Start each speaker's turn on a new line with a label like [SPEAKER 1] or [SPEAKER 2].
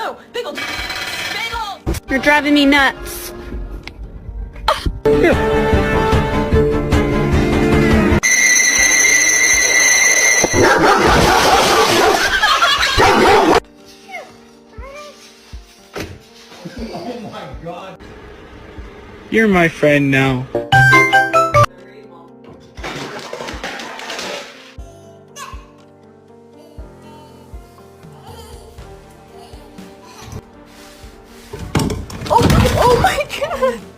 [SPEAKER 1] no! Bagel! Bagel!
[SPEAKER 2] You're driving me nuts.
[SPEAKER 3] Oh my god.
[SPEAKER 4] You're my friend now.
[SPEAKER 2] Oh my god.